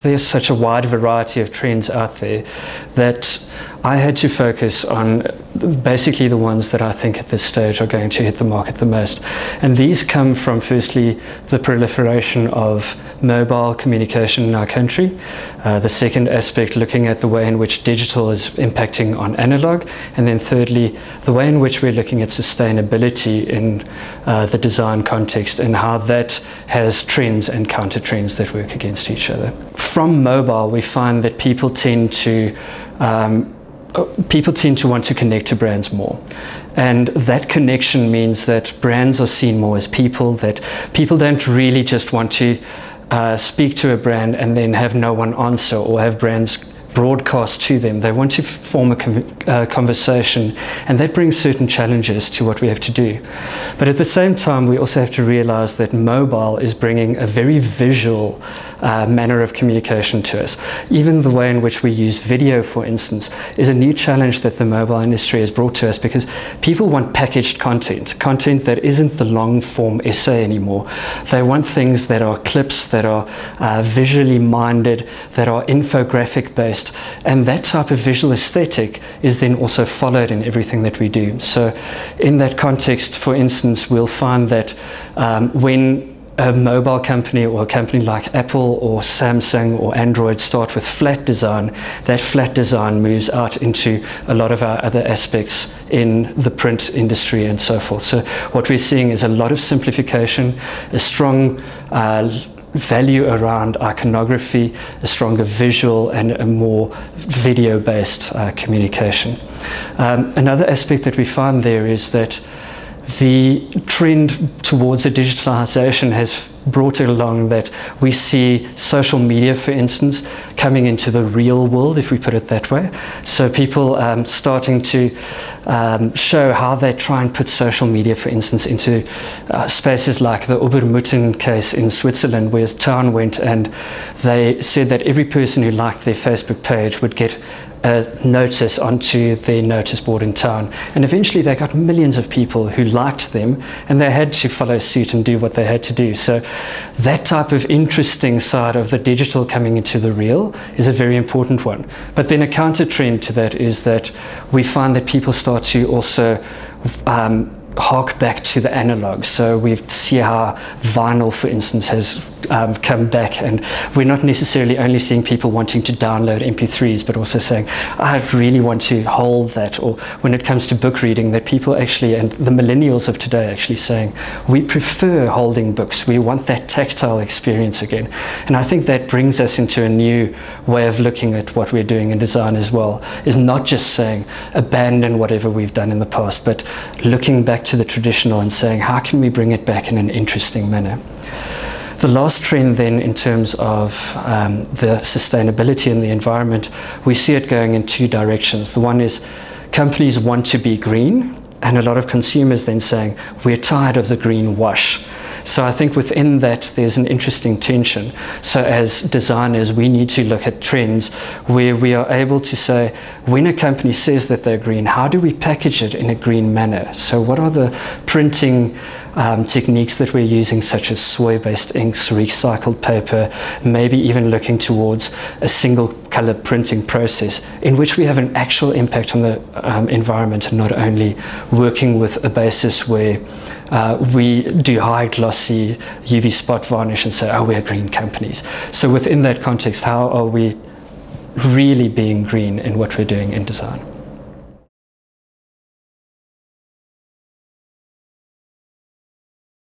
There's such a wide variety of trends out there that I had to focus on basically the ones that I think at this stage are going to hit the market the most. And these come from, firstly, the proliferation of mobile communication in our country. The second aspect, looking at the way in which digital is impacting on analog. And then thirdly, the way in which we're looking at sustainability in the design context and how that has trends and counter trends that work against each other. From mobile, we find that people tend to want to connect to brands more. And that connection means that brands are seen more as people, that people don't really just want to speak to a brand and then have no one answer or have brands broadcast to them. They want to form a conversation, and that brings certain challenges to what we have to do. But at the same time, we also have to realize that mobile is bringing a very visual manner of communication to us. Even the way in which we use video, for instance, is a new challenge that the mobile industry has brought to us, because people want packaged content that isn't the long form essay anymore. They want things that are clips, that are visually minded, that are infographic based. And that type of visual aesthetic is then also followed in everything that we do. So in that context, for instance, we'll find that when a mobile company or a company like Apple or Samsung or Android start with flat design, that flat design moves out into a lot of our other aspects in the print industry and so forth. So what we're seeing is a lot of simplification, a strong value around iconography, a stronger visual and a more video-based communication. Another aspect that we find there is that the trend towards the digitalization has brought it along that we see social media, for instance, coming into the real world, if we put it that way. So people starting to show how they try and put social media, for instance, into spaces like the Obermutten case in Switzerland, where a town went and they said that every person who liked their Facebook page would get a notice onto their notice board in town, and eventually they got millions of people who liked them, and they had to follow suit and do what they had to do. So that type of interesting side of the digital coming into the real is a very important one. But then a counter trend to that is that we find that people start to also hark back to the analog. So we see how vinyl, for instance, has come back, and we're not necessarily only seeing people wanting to download MP3s, but also saying, I really want to hold that. Or when it comes to book reading, that people actually, and the millennials of today actually saying, we prefer holding books, we want that tactile experience again. And I think that brings us into a new way of looking at what we're doing in design as well, is not just saying abandon whatever we've done in the past, but looking back to the traditional and saying, how can we bring it back in an interesting manner? The last trend then, in terms of the sustainability and the environment, we see it going in two directions. The one is companies want to be green, and a lot of consumers then saying, we're tired of the green wash. So I think within that there's an interesting tension. So as designers, we need to look at trends where we are able to say, when a company says that they're green, how do we package it in a green manner? So what are the printing techniques that we're using, such as soy-based inks, recycled paper, maybe even looking towards a single color printing process in which we have an actual impact on the environment, and not only working with a basis where we do high glossy UV spot varnish and say, oh, we're green companies. So within that context, how are we really being green in what we're doing in design?